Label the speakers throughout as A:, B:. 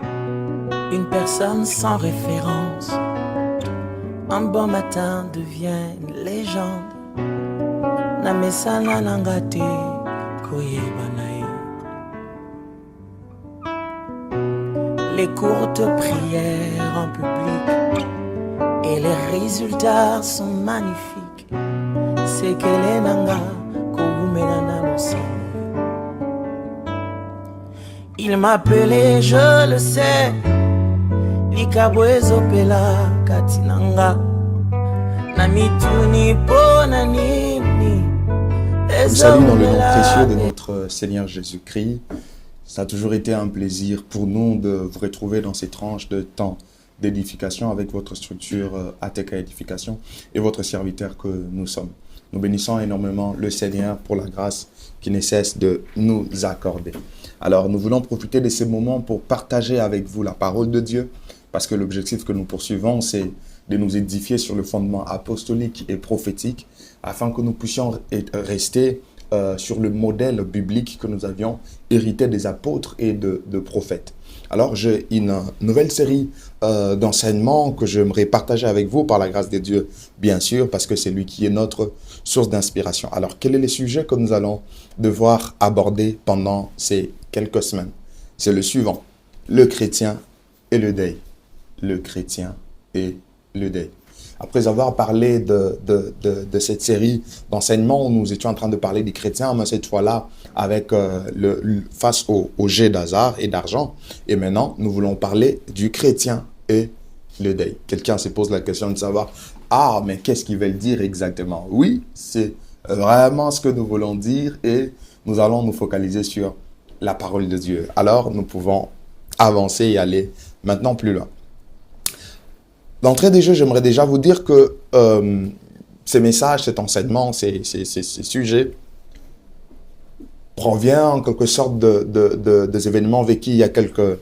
A: Une personne sans référence, un bon matin devient une légende. Namesana nangate koyebanae. Les courtes prières en public et les résultats sont magnifiques. C'est qu'elle est nanga koumenana aussi. Il m'appelait, je le sais, Likabwezo pela katinanga. Namituni ponanini.
B: Vous salue dans le nom précieux de notre Seigneur Jésus-Christ. Ça a toujours été un plaisir pour nous de vous retrouver dans ces tranches de temps d'édification avec votre structure ATK Édification et votre serviteur que nous sommes. Nous bénissons énormément le Seigneur pour la grâce qui ne cesse de nous accorder. Alors, nous voulons profiter de ces moments pour partager avec vous la parole de Dieu, parce que l'objectif que nous poursuivons, c'est de nous édifier sur le fondement apostolique et prophétique, afin que nous puissions rester sur le modèle biblique que nous avions hérité des apôtres et de prophètes. Alors, j'ai une nouvelle série d'enseignements que j'aimerais partager avec vous par la grâce de Dieu, bien sûr, parce que c'est lui qui est notre source d'inspiration. Alors, quel est le sujet que nous allons devoir aborder pendant ces quelques semaines? C'est le suivant: le chrétien et le deuil. Le chrétien et le deuil. Après avoir parlé de cette série d'enseignements où nous étions en train de parler des chrétiens, mais cette fois-là avec face au jet d'hasard et d'argent. Et maintenant, nous voulons parler du chrétien et le deuil. Quelqu'un se pose la question de savoir, mais qu'est-ce qu'ils veulent dire exactement? Oui, c'est vraiment ce que nous voulons dire et nous allons nous focaliser sur la parole de Dieu. Alors, nous pouvons avancer et aller maintenant plus loin. D'entrée des jeux, j'aimerais déjà vous dire que ces messages, cet enseignement, ces sujets provient en quelque sorte des événements vécus il y a quelques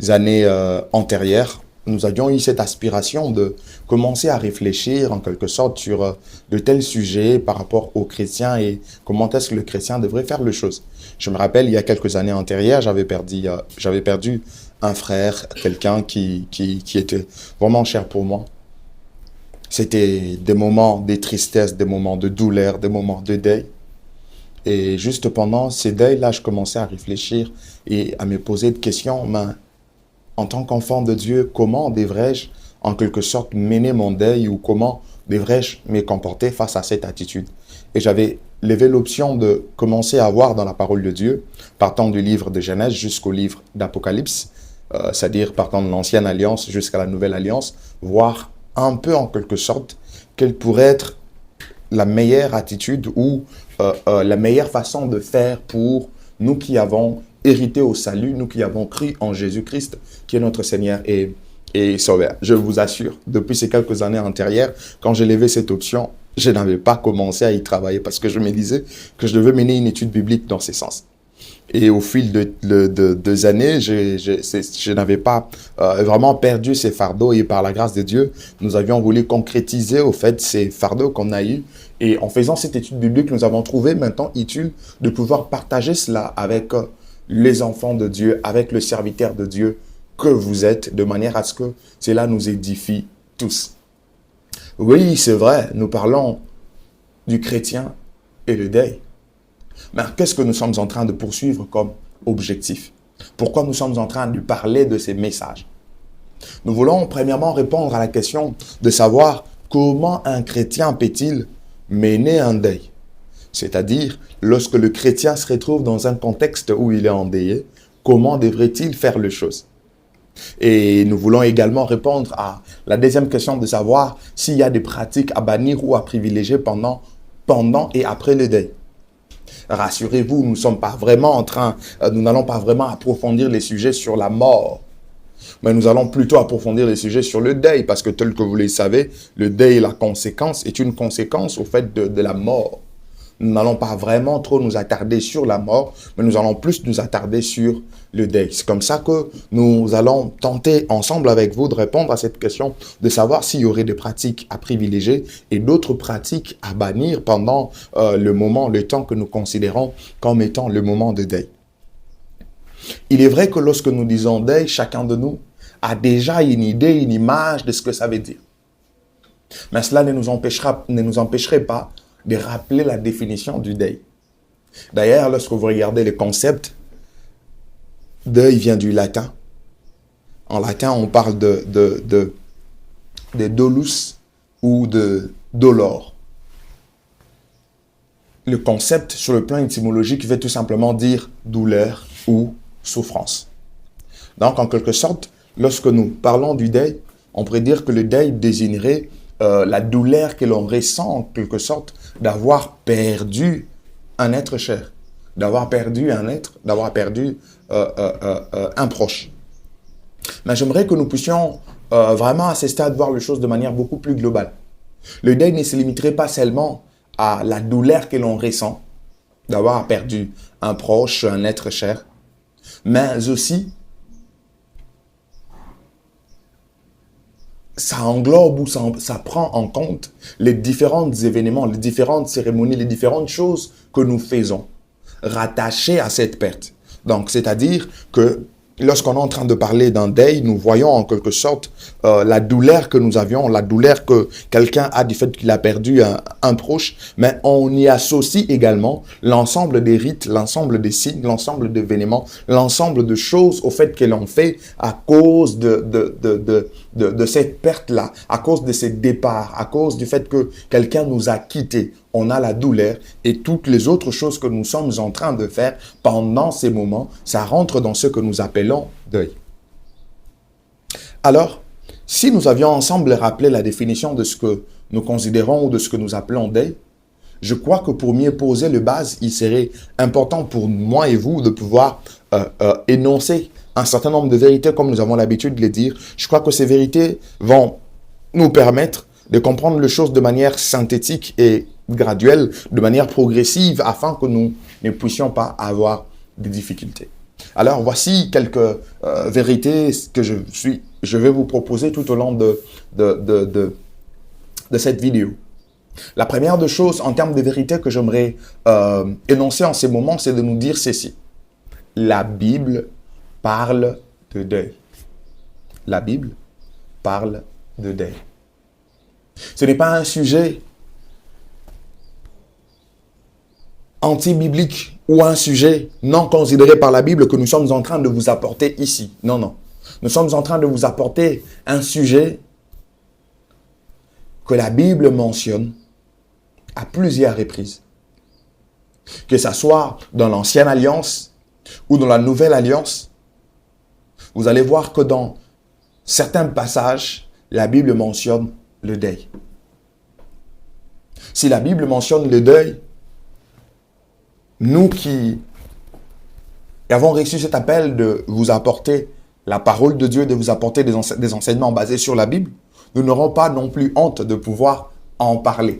B: années antérieures. Nous avions eu cette aspiration de commencer à réfléchir en quelque sorte sur de tels sujets par rapport aux chrétiens et comment est-ce que le chrétien devrait faire les choses. Je me rappelle, il y a quelques années antérieures, j'avais perdu un frère, quelqu'un qui était vraiment cher pour moi. C'était des moments de tristesse, des moments de douleur, des moments de deuil. Et juste pendant ces deuils-là, je commençais à réfléchir et à me poser des questions. Mais en tant qu'enfant de Dieu, comment devrais-je en quelque sorte mener mon deuil ou comment devrais-je me comporter face à cette attitude? Et j'avais levé l'option de commencer à voir dans la parole de Dieu, partant du livre de Genèse jusqu'au livre d'Apocalypse, c'est-à-dire partant de l'ancienne alliance jusqu'à la nouvelle alliance, voir un peu en quelque sorte quelle pourrait être la meilleure attitude ou la meilleure façon de faire pour nous qui avons hérité au salut, nous qui avons cru en Jésus-Christ, qui est notre Seigneur et Sauveur. Je vous assure, depuis ces quelques années antérieures, quand j'ai levé cette option, je n'avais pas commencé à y travailler parce que je me disais que je devais mener une étude biblique dans ce sens. Et au fil des années, je n'avais pas vraiment perdu ces fardeaux. Et par la grâce de Dieu, nous avions voulu concrétiser au fait ces fardeaux qu'on a eus. Et en faisant cette étude biblique, nous avons trouvé maintenant utile de pouvoir partager cela avec les enfants de Dieu, avec le serviteur de Dieu que vous êtes, de manière à ce que cela nous édifie tous. Oui, c'est vrai, nous parlons du chrétien et le deuil. Mais qu'est-ce que nous sommes en train de poursuivre comme objectif? Pourquoi nous sommes en train de parler de ces messages? Nous voulons premièrement répondre à la question de savoir comment un chrétien peut-il mener un deuil? C'est-à-dire, lorsque le chrétien se retrouve dans un contexte où il est endeuillé, comment devrait-il faire les choses? Et nous voulons également répondre à la deuxième question de savoir s'il y a des pratiques à bannir ou à privilégier pendant et après le deuil. Rassurez-vous, nous n'allons pas vraiment approfondir les sujets sur la mort, mais nous allons plutôt approfondir les sujets sur le deuil, parce que tel que vous le savez, le deuil est une conséquence au fait de la mort. Nous n'allons pas vraiment trop nous attarder sur la mort, mais nous allons plus nous attarder sur le deuil. C'est comme ça que nous allons tenter ensemble avec vous de répondre à cette question, de savoir s'il y aurait des pratiques à privilégier et d'autres pratiques à bannir pendant le temps que nous considérons comme étant le moment de deuil. Il est vrai que lorsque nous disons deuil, chacun de nous a déjà une idée, une image de ce que ça veut dire. Mais cela ne nous empêcherait pas de rappeler la définition du deuil. D'ailleurs, lorsque vous regardez le concept, deuil vient du latin. En latin, on parle de dolus ou de dolor. Le concept, sur le plan étymologique, veut tout simplement dire douleur ou souffrance. Donc, en quelque sorte, lorsque nous parlons du deuil, on pourrait dire que le deuil désignerait la douleur que l'on ressent, en quelque sorte, d'avoir perdu un être cher, d'avoir perdu un être, d'avoir perdu un proche. Mais j'aimerais que nous puissions vraiment à ce stade voir les choses de manière beaucoup plus globale. Le deuil ne se limiterait pas seulement à la douleur que l'on ressent d'avoir perdu un proche, un être cher, mais aussi ça englobe ou ça prend en compte les différents événements, les différentes cérémonies, les différentes choses que nous faisons rattachées à cette perte. Donc, c'est-à-dire que lorsqu'on est en train de parler d'un deuil, nous voyons en quelque sorte la douleur que nous avions, la douleur que quelqu'un a du fait qu'il a perdu un proche, mais on y associe également l'ensemble des rites, l'ensemble des signes, l'ensemble d'événements, l'ensemble de choses au fait que l'on fait à cause de cette perte-là, à cause de ce départ, à cause du fait que quelqu'un nous a quittés. On a la douleur et toutes les autres choses que nous sommes en train de faire pendant ces moments, ça rentre dans ce que nous appelons deuil. Alors, si nous avions ensemble rappelé la définition de ce que nous considérons ou de ce que nous appelons deuil, je crois que pour mieux poser le base, il serait important pour moi et vous de pouvoir énoncer un certain nombre de vérités comme nous avons l'habitude de les dire. Je crois que ces vérités vont nous permettre de comprendre les choses de manière synthétique et graduelle, de manière progressive, afin que nous ne puissions pas avoir de difficultés. Alors, voici quelques vérités que je vais vous proposer tout au long de cette vidéo. La première des choses, en termes de vérités que j'aimerais énoncer en ces moments, c'est de nous dire ceci. La Bible parle de deuil. La Bible parle de deuil. Ce n'est pas un sujet anti-biblique ou un sujet non considéré par la Bible que nous sommes en train de vous apporter ici. Non, non. Nous sommes en train de vous apporter un sujet que la Bible mentionne à plusieurs reprises. Que ce soit dans l'Ancienne Alliance ou dans la Nouvelle Alliance, vous allez voir que dans certains passages, la Bible mentionne le deuil. Si la Bible mentionne le deuil, nous qui avons reçu cet appel de vous apporter la parole de Dieu, de vous apporter des enseignements basés sur la Bible, nous n'aurons pas non plus honte de pouvoir en parler.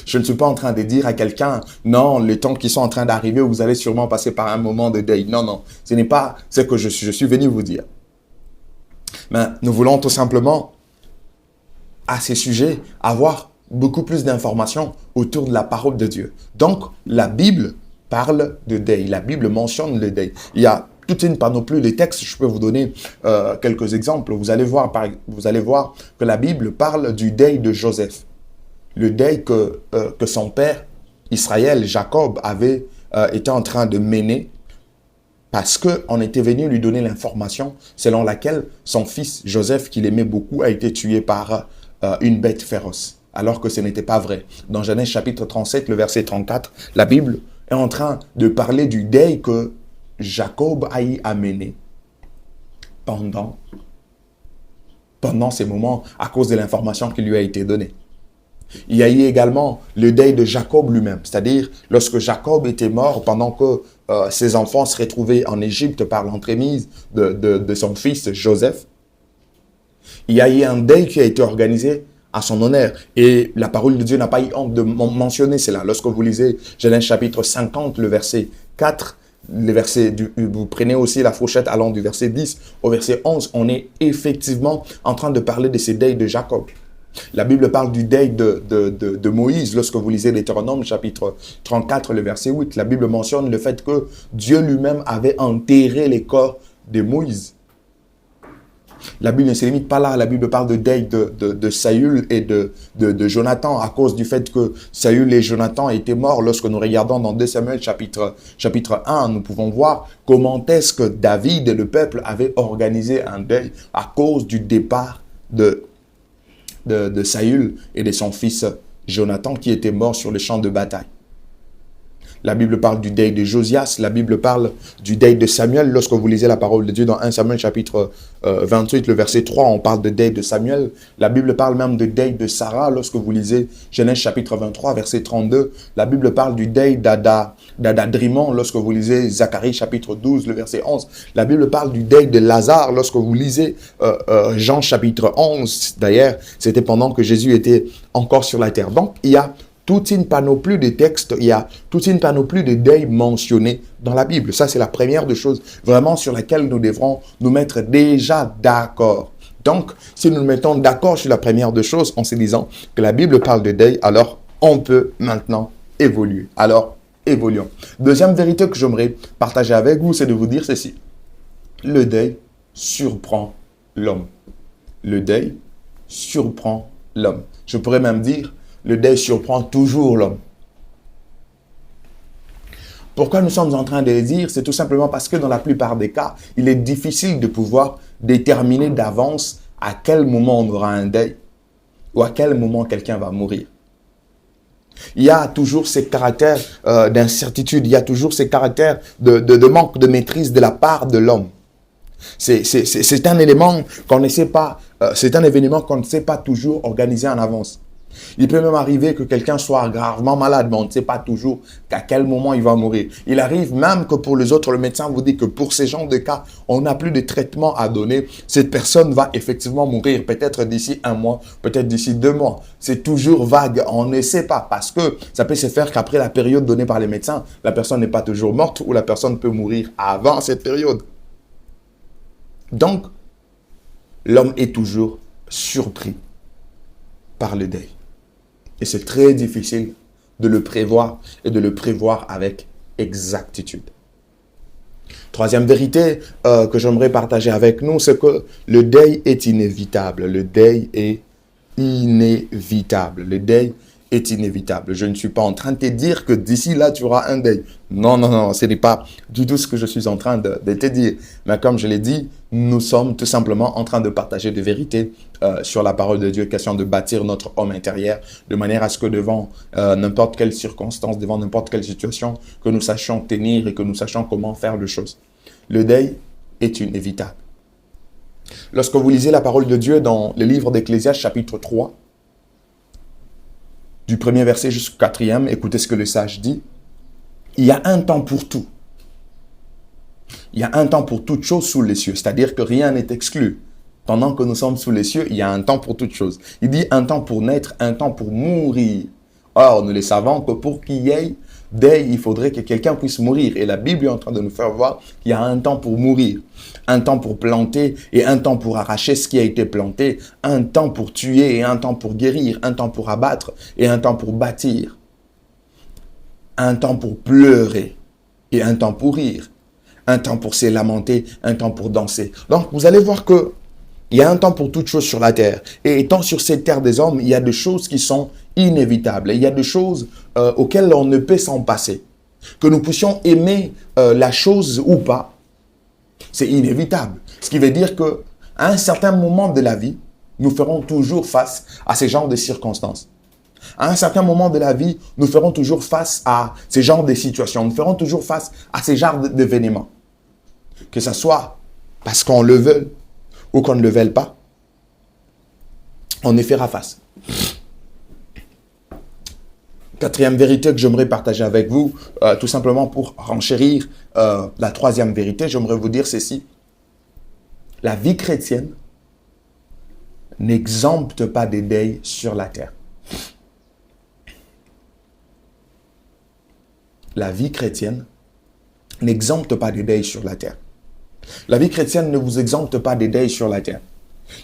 B: Je ne suis pas en train de dire à quelqu'un, non, les temps qui sont en train d'arriver, vous allez sûrement passer par un moment de deuil. Non, non, ce n'est pas ce que je suis venu vous dire. Mais nous voulons tout simplement, à ces sujets, avoir beaucoup plus d'informations autour de la parole de Dieu. Donc, la Bible parle de deuil. La Bible mentionne le deuil. Il y a toute une panoplie de textes. Je peux vous donner quelques exemples. Vous allez voir que la Bible parle du deuil de Joseph. Le deuil que son père, Israël, Jacob, avait été en train de mener parce qu'on était venu lui donner l'information selon laquelle son fils, Joseph, qu'il aimait beaucoup, a été tué par une bête féroce. Alors que ce n'était pas vrai. Dans Genèse chapitre 37, le verset 34, la Bible est en train de parler du deuil que Jacob a y amené pendant ces moments à cause de l'information qui lui a été donnée. Il y a eu également le deuil de Jacob lui-même, c'est-à-dire lorsque Jacob était mort pendant que ses enfants se retrouvaient en Égypte par l'entremise de son fils Joseph. Il y a eu un deuil qui a été organisé à son honneur. Et la parole de Dieu n'a pas eu honte de mentionner cela. Lorsque vous lisez Genèse chapitre 50, le verset 4, vous prenez aussi la fourchette allant du verset 10 au verset 11, on est effectivement en train de parler de ce deuil de Jacob. La Bible parle du deuil de Moïse lorsque vous lisez Deutéronome chapitre 34, le verset 8. La Bible mentionne le fait que Dieu lui-même avait enterré les corps de Moïse. La Bible ne se limite pas là. La Bible parle de deuil de Saül et de Jonathan à cause du fait que Saül et Jonathan étaient morts. Lorsque nous regardons dans 2 Samuel chapitre 1, nous pouvons voir comment est-ce que David et le peuple avaient organisé un deuil à cause du départ de Saül et de son fils Jonathan qui était mort sur le champ de bataille. La Bible parle du deuil de Josias, la Bible parle du deuil de Samuel. Lorsque vous lisez la parole de Dieu dans 1 Samuel chapitre 28, le verset 3, on parle de deuil de Samuel. La Bible parle même de deuil de Sarah. Lorsque vous lisez Genèse chapitre 23, verset 32, la Bible parle du deuil d'Adrimon. Lorsque vous lisez Zacharie chapitre 12, le verset 11, la Bible parle du deuil de Lazare. Lorsque vous lisez Jean chapitre 11, d'ailleurs, c'était pendant que Jésus était encore sur la terre. Donc, il y a toute une panoplie de textes, il y a toute une panoplie de deuils mentionnés dans la Bible. Ça, c'est la première des choses vraiment sur laquelle nous devrons nous mettre déjà d'accord. Donc, si nous nous mettons d'accord sur la première des choses en se disant que la Bible parle de deuil, alors on peut maintenant évoluer. Alors, évoluons. Deuxième vérité que j'aimerais partager avec vous, c'est de vous dire ceci. Le deuil surprend l'homme. Le deuil surprend l'homme. Je pourrais même dire, le deuil surprend toujours l'homme. Pourquoi nous sommes en train de le dire? C'est tout simplement parce que dans la plupart des cas, il est difficile de pouvoir déterminer d'avance à quel moment on aura un deuil ou à quel moment quelqu'un va mourir. Il y a toujours ces caractères d'incertitude, il y a toujours ces caractères de manque de maîtrise de la part de l'homme. C'est un élément qu'on ne sait pas, c'est un événement qu'on ne sait pas toujours organiser en avance. Il peut même arriver que quelqu'un soit gravement malade, mais on ne sait pas toujours qu'à quel moment il va mourir. Il arrive même que pour les autres, le médecin vous dit que pour ces genres de cas, on n'a plus de traitement à donner. Cette personne va effectivement mourir, peut-être d'ici 1 mois, peut-être d'ici 2 mois. C'est toujours vague, on ne sait pas, parce que ça peut se faire qu'après la période donnée par les médecins, la personne n'est pas toujours morte ou la personne peut mourir avant cette période. Donc, l'homme est toujours surpris par le deuil. Et c'est très difficile de le prévoir et de le prévoir avec exactitude. Troisième vérité que j'aimerais partager avec nous, c'est que le deuil est inévitable. Le deuil est inévitable. Le deuil est inévitable. Je ne suis pas en train de te dire que d'ici là, tu auras un deuil. Non, non, non, ce n'est pas du tout ce que je suis en train de te dire. Mais comme je l'ai dit, nous sommes tout simplement en train de partager des vérités sur la parole de Dieu, question de bâtir notre homme intérieur, de manière à ce que devant n'importe quelle circonstance, devant n'importe quelle situation, que nous sachions tenir et que nous sachions comment faire les choses. Le deuil est inévitable. Lorsque vous lisez la parole de Dieu dans le livre d'Ecclésiaste, chapitre 3, du premier verset jusqu'au 4e, écoutez ce que le sage dit. Il y a un temps pour tout. Il y a un temps pour toute chose sous les cieux, c'est-à-dire que rien n'est exclu. Pendant que nous sommes sous les cieux, il y a un temps pour toute chose. Il dit un temps pour naître, un temps pour mourir. Or, nous le savons que pour qu'il y ait deuil, il faudrait que quelqu'un puisse mourir. Et la Bible est en train de nous faire voir qu'il y a un temps pour mourir, un temps pour planter et un temps pour arracher ce qui a été planté, un temps pour tuer et un temps pour guérir, un temps pour abattre et un temps pour bâtir, un temps pour pleurer et un temps pour rire, un temps pour se lamenter, un temps pour danser. Donc, vous allez voir que il y a un temps pour toutes choses sur la terre. Et étant sur cette terre des hommes, il y a des choses qui sont inévitables. Il y a des choses auxquelles on ne peut s'en passer. Que nous puissions aimer la chose ou pas, c'est inévitable. Ce qui veut dire qu'à un certain moment de la vie, nous ferons toujours face à ces genres de circonstances. À un certain moment de la vie, nous ferons toujours face à ces genres de situations. Nous ferons toujours face à ces genres d'événements. Que ce soit parce qu'on le veut ou qu'on ne le veuille pas, on y fera face. Quatrième vérité que j'aimerais partager avec vous, tout simplement pour renchérir la troisième vérité, j'aimerais vous dire ceci. La vie chrétienne n'exempte pas des deuils sur la terre. La vie chrétienne n'exempte pas des deuils sur la terre. La vie chrétienne ne vous exempte pas des deuils sur la terre.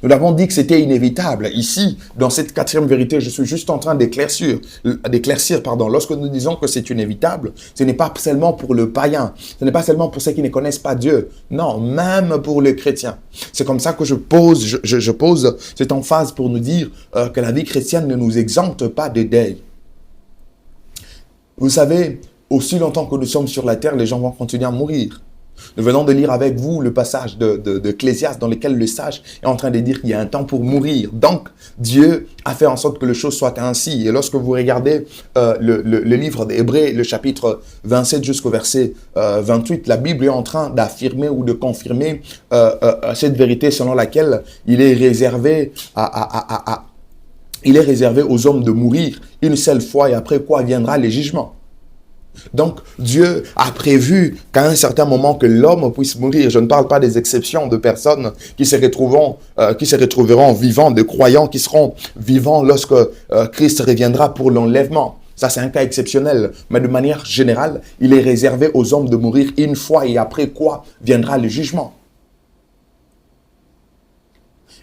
B: Nous avons dit que c'était inévitable. Ici, dans cette quatrième vérité, je suis juste en train d'éclaircir, lorsque nous disons que c'est inévitable, ce n'est pas seulement pour le païen, ce n'est pas seulement pour ceux qui ne connaissent pas Dieu, non, même pour les chrétiens. C'est comme ça que je pose cette emphase pour nous dire que la vie chrétienne ne nous exempte pas de deuil. Vous savez, aussi longtemps que nous sommes sur la terre, les gens vont continuer à mourir. Nous venons de lire avec vous le passage d'Ecclésiaste dans lequel le sage est en train de dire qu'il y a un temps pour mourir. Donc, Dieu a fait en sorte que les choses soient ainsi. Et lorsque vous regardez le livre d'Hébreux, le chapitre 27 jusqu'au verset 28, la Bible est en train d'affirmer ou de confirmer cette vérité selon laquelle il est réservé aux hommes de mourir une seule fois et après quoi viendra le jugement. Donc, Dieu a prévu qu'à un certain moment que l'homme puisse mourir. Je ne parle pas des exceptions de personnes qui se retrouveront vivants, de croyants qui seront vivants lorsque Christ reviendra pour l'enlèvement. Ça, c'est un cas exceptionnel. Mais de manière générale, il est réservé aux hommes de mourir une fois et après quoi viendra le jugement.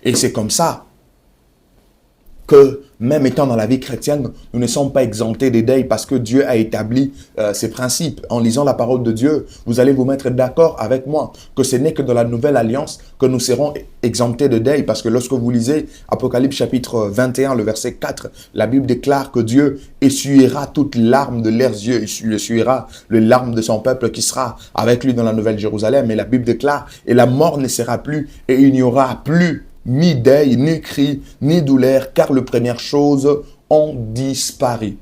B: Et c'est comme ça que même étant dans la vie chrétienne, nous ne sommes pas exemptés des deuils parce que Dieu a établi ses principes. En lisant la parole de Dieu, vous allez vous mettre d'accord avec moi que ce n'est que dans la nouvelle alliance que nous serons exemptés de deuil. Parce que lorsque vous lisez Apocalypse chapitre 21, le verset 4, la Bible déclare que Dieu essuiera toutes larmes de leurs yeux, il essuiera les larmes de son peuple qui sera avec lui dans la nouvelle Jérusalem. Et la Bible déclare, et la mort ne sera plus, et il n'y aura plus ni deuil, ni cri, ni douleur, car les premières choses ont disparu.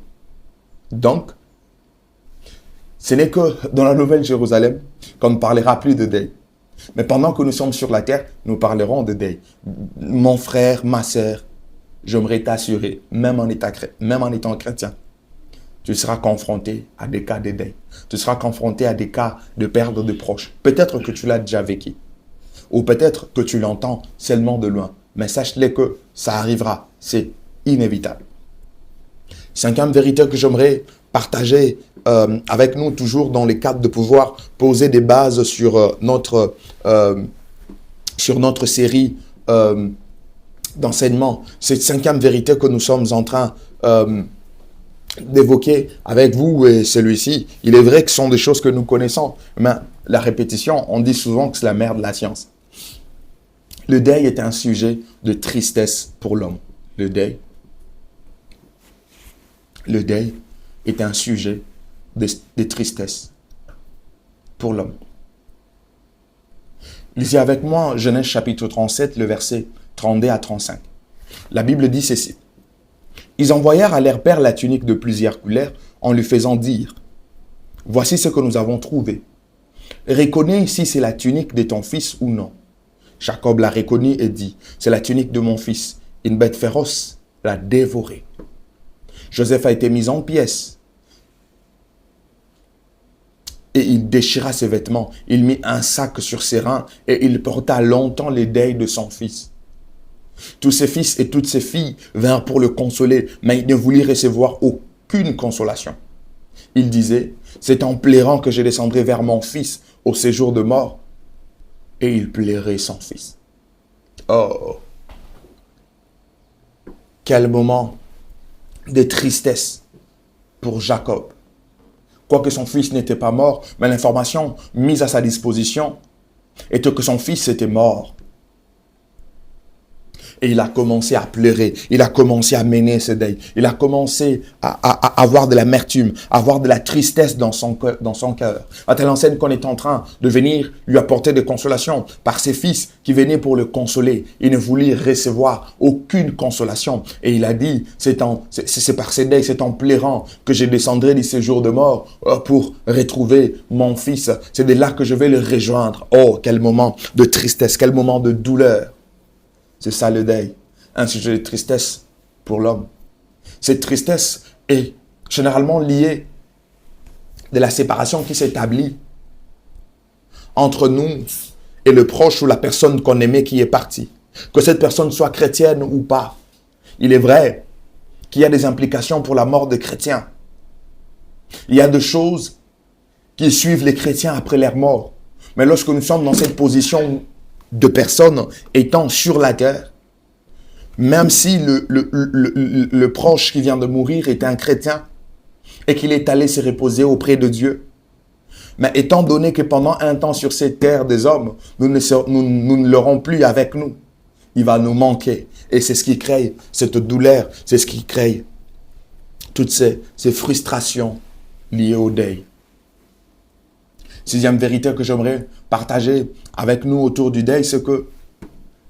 B: Donc, ce n'est que dans la Nouvelle Jérusalem qu'on ne parlera plus de deuil. Mais pendant que nous sommes sur la terre, nous parlerons de deuil. Mon frère, ma sœur, j'aimerais t'assurer, même en étant chrétien, tu seras confronté à des cas de deuil. Tu seras confronté à des cas de perte de proches. Peut-être que tu l'as déjà vécu. Ou peut-être que tu l'entends seulement de loin. Mais sache-le que ça arrivera. C'est inévitable. Cinquième vérité que j'aimerais partager avec nous, toujours dans le cadre de pouvoir poser des bases sur notre série d'enseignement. Cette cinquième vérité que nous sommes en train d'évoquer avec vous et celui-ci, il est vrai que ce sont des choses que nous connaissons. Mais la répétition, on dit souvent que c'est la mère de la science. Le deuil est un sujet de tristesse pour l'homme. Le deuil est un sujet de tristesse pour l'homme. Lisez avec moi Genèse chapitre 37, le verset 32 à 35. La Bible dit ceci. Ils envoyèrent à leur père la tunique de plusieurs couleurs en lui faisant dire « Voici ce que nous avons trouvé. Reconnais si c'est la tunique de ton fils ou non. » Jacob l'a reconnu et dit, c'est la tunique de mon fils. Une bête féroce l'a dévoré. Joseph a été mis en pièces. Et il déchira ses vêtements. Il mit un sac sur ses reins et il porta longtemps les deuils de son fils. Tous ses fils et toutes ses filles vinrent pour le consoler, mais il ne voulut recevoir aucune consolation. Il disait, c'est en pleurant que je descendrai vers mon fils au séjour de mort. Et il plairait son fils. Oh! Quel moment de tristesse pour Jacob. Quoique son fils n'était pas mort, mais l'information mise à sa disposition était que son fils était mort. Et il a commencé à pleurer, il a commencé à mener ce deuil, il a commencé à avoir de l'amertume, à avoir de la tristesse dans son cœur. À telle enseigne qu'on est en train de venir lui apporter des consolations par ses fils qui venaient pour le consoler. Il ne voulait recevoir aucune consolation. Et il a dit, c'est par ces deuils, c'est en pleurant que je descendrai du séjour de mort pour retrouver mon fils. C'est de là que je vais le rejoindre. Oh, quel moment de tristesse, quel moment de douleur. C'est ça le deuil, un sujet de tristesse pour l'homme. Cette tristesse est généralement liée de la séparation qui s'établit entre nous et le proche ou la personne qu'on aimait qui est partie. Que cette personne soit chrétienne ou pas. Il est vrai qu'il y a des implications pour la mort des chrétiens. Il y a des choses qui suivent les chrétiens après leur mort. Mais lorsque nous sommes dans cette position de personnes étant sur la terre, même si le proche qui vient de mourir était un chrétien et qu'il est allé se reposer auprès de Dieu. Mais étant donné que pendant un temps sur cette terre des hommes, nous ne l'aurons plus avec nous, il va nous manquer. Et c'est ce qui crée cette douleur, c'est ce qui crée toutes ces frustrations liées au deuil. Sixième vérité que j'aimerais partager avec nous autour du deuil, c'est que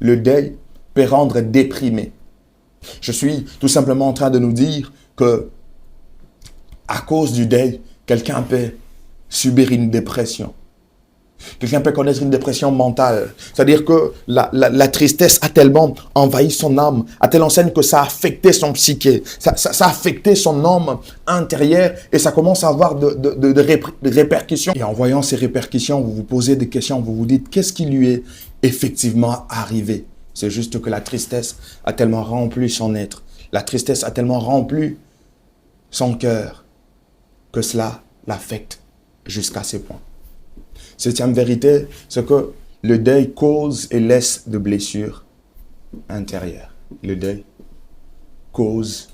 B: le deuil peut rendre déprimé. Je suis tout simplement en train de nous dire que à cause du deuil, quelqu'un peut subir une dépression. Quelqu'un peut connaître une dépression mentale. C'est-à-dire que la tristesse a tellement envahi son âme, à telle enseigne que ça a affecté son psyché, ça a affecté son homme intérieur et ça commence à avoir de répercussions. Et en voyant ces répercussions, vous vous posez des questions, vous vous dites, qu'est-ce qui lui est effectivement arrivé? C'est juste que la tristesse a tellement rempli son être, la tristesse a tellement rempli son cœur que cela l'affecte jusqu'à ces points. Septième vérité, c'est que le deuil cause et laisse de blessures intérieures. Le deuil cause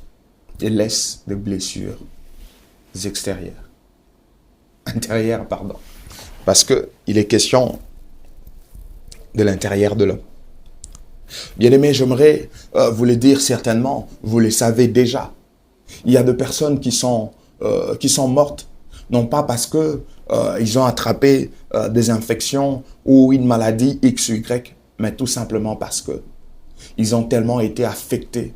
B: et laisse de blessures extérieures. Intérieures, pardon. Parce qu'il est question de l'intérieur de l'homme. Bien-aimés, j'aimerais vous le dire certainement, vous le savez déjà. Il y a des personnes qui sont mortes, non pas parce que ils ont attrapé des infections ou une maladie X ou Y, mais tout simplement parce que ils ont tellement été affectés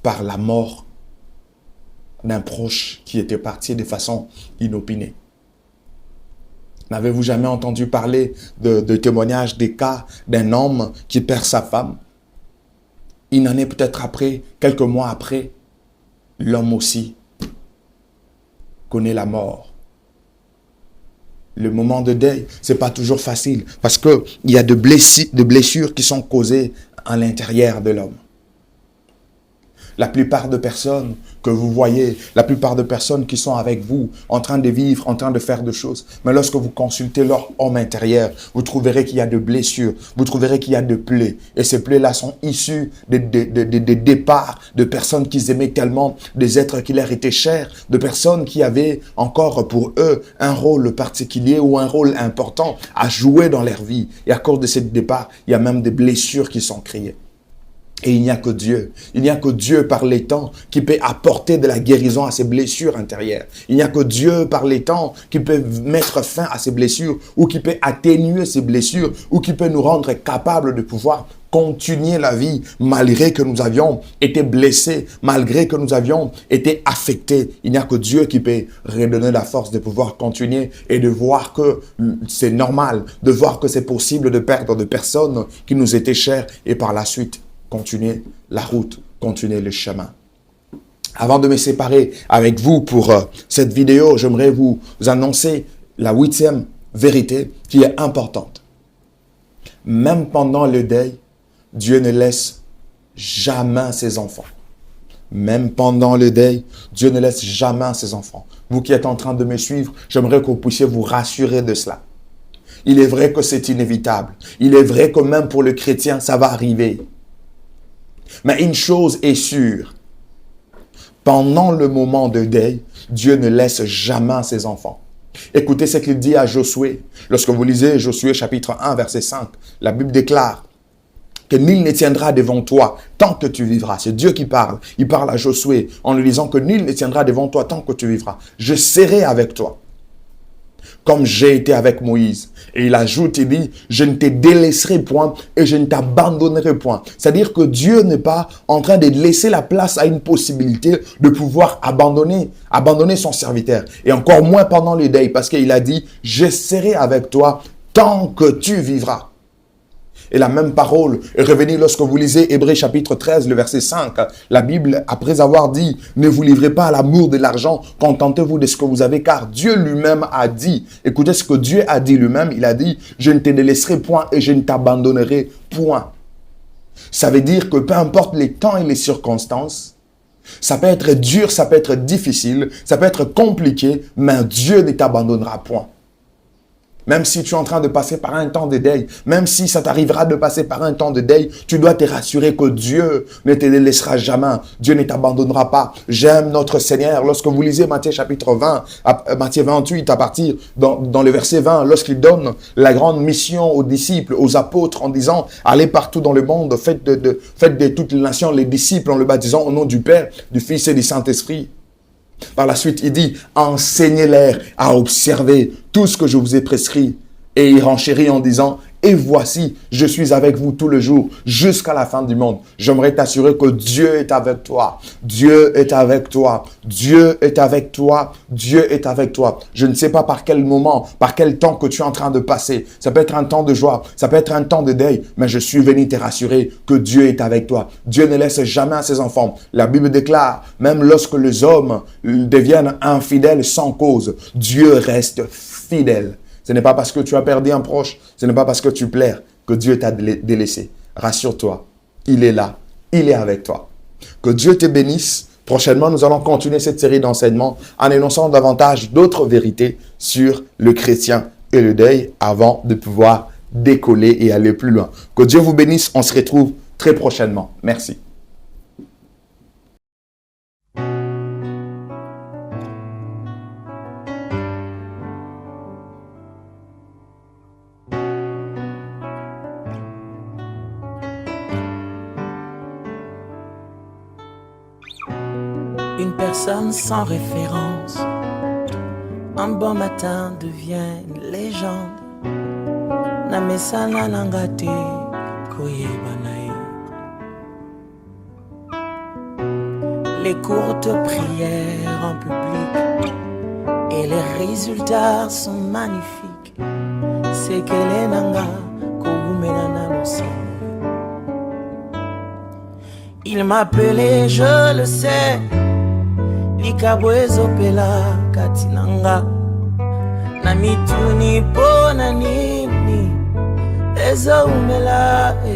B: par la mort d'un proche qui était parti de façon inopinée. N'avez-vous jamais entendu parler de témoignages, des cas d'un homme qui perd sa femme? Une année peut-être après, quelques mois après, l'homme aussi connaît la mort. Le moment de deuil, c'est pas toujours facile parce que il y a de blessures qui sont causées à l'intérieur de l'homme. La plupart de personnes que vous voyez, la plupart de personnes qui sont avec vous, en train de vivre, en train de faire des choses, mais lorsque vous consultez leur homme intérieur, vous trouverez qu'il y a de blessures, vous trouverez qu'il y a de plaies. Et ces plaies-là sont issues des départs de personnes qu'ils aimaient tellement, des êtres qui leur étaient chers, de personnes qui avaient encore pour eux un rôle particulier ou un rôle important à jouer dans leur vie. Et à cause de ces départs, il y a même des blessures qui sont créées. Et il n'y a que Dieu par les temps qui peut apporter de la guérison à ces blessures intérieures. Il n'y a que Dieu par les temps qui peut mettre fin à ces blessures ou qui peut atténuer ces blessures ou qui peut nous rendre capables de pouvoir continuer la vie malgré que nous avions été blessés, malgré que nous avions été affectés. Il n'y a que Dieu qui peut redonner la force de pouvoir continuer et de voir que c'est normal, de voir que c'est possible de perdre des personnes qui nous étaient chères et par la suite continuer la route, continuer le chemin. Avant de me séparer avec vous pour cette vidéo, j'aimerais vous annoncer la 8e vérité qui est importante. Même pendant le deuil, Dieu ne laisse jamais ses enfants. Même pendant le deuil, Dieu ne laisse jamais ses enfants. Vous qui êtes en train de me suivre, j'aimerais que vous puissiez vous rassurer de cela. Il est vrai que c'est inévitable. Il est vrai que même pour le chrétien, ça va arriver. Mais une chose est sûre, pendant le moment de deuil, Dieu ne laisse jamais ses enfants. Écoutez ce qu'il dit à Josué. Lorsque vous lisez Josué chapitre 1, verset 5, la Bible déclare que nul ne tiendra devant toi tant que tu vivras. C'est Dieu qui parle. Il parle à Josué en lui disant que nul ne tiendra devant toi tant que tu vivras. Je serai avec toi, comme j'ai été avec Moïse. Et il ajoute, il dit, je ne te délaisserai point et je ne t'abandonnerai point. C'est-à-dire que Dieu n'est pas en train de laisser la place à une possibilité de pouvoir abandonner son serviteur. Et encore moins pendant le deuil, parce qu'il a dit, je serai avec toi tant que tu vivras. Et la même parole est revenue lorsque vous lisez Hébreux chapitre 13, le verset 5. La Bible, après avoir dit, ne vous livrez pas à l'amour de l'argent, contentez-vous de ce que vous avez, car Dieu lui-même a dit. Écoutez ce que Dieu a dit lui-même. Il a dit, je ne te délaisserai point et je ne t'abandonnerai point. Ça veut dire que peu importe les temps et les circonstances, ça peut être dur, ça peut être difficile, ça peut être compliqué, mais Dieu ne t'abandonnera point. Même si tu es en train de passer par un temps de deuil, même si ça t'arrivera de passer par un temps de deuil, tu dois te rassurer que Dieu ne te laissera jamais. Dieu ne t'abandonnera pas. J'aime notre Seigneur. Lorsque vous lisez Matthieu chapitre 20, Matthieu 28, à partir dans le verset 20, lorsqu'il donne la grande mission aux disciples, aux apôtres, en disant, allez partout dans le monde, faites de toutes les nations les disciples en le baptisant au nom du Père, du Fils et du Saint-Esprit. Par la suite, il dit, enseignez-les à observer tout ce que je vous ai prescrit. Et il renchérit en disant, et voici, je suis avec vous tout le jour, jusqu'à la fin du monde. J'aimerais t'assurer que Dieu est avec toi. Dieu est avec toi. Dieu est avec toi. Dieu est avec toi. Je ne sais pas par quel moment, par quel temps que tu es en train de passer. Ça peut être un temps de joie, ça peut être un temps de deuil, mais je suis venu te rassurer que Dieu est avec toi. Dieu ne laisse jamais ses enfants. La Bible déclare, même lorsque les hommes deviennent infidèles sans cause, Dieu reste fidèle. Ce n'est pas parce que tu as perdu un proche, ce n'est pas parce que tu pleures que Dieu t'a délaissé. Rassure-toi, il est là, il est avec toi. Que Dieu te bénisse. Prochainement, nous allons continuer cette série d'enseignements en énonçant davantage d'autres vérités sur le chrétien et le deuil avant de pouvoir décoller et aller plus loin. Que Dieu vous bénisse, on se retrouve très prochainement. Merci.
A: Une personne sans référence, un bon matin devient une légende. Namesana nangate koyebanae. Les courtes prières en public et les résultats sont magnifiques. C'est qu'elle est nanga kogumenana l'océan. Il m'appelait, je le sais. Likabwezo pela katinanga na mituni pona nini ezo umela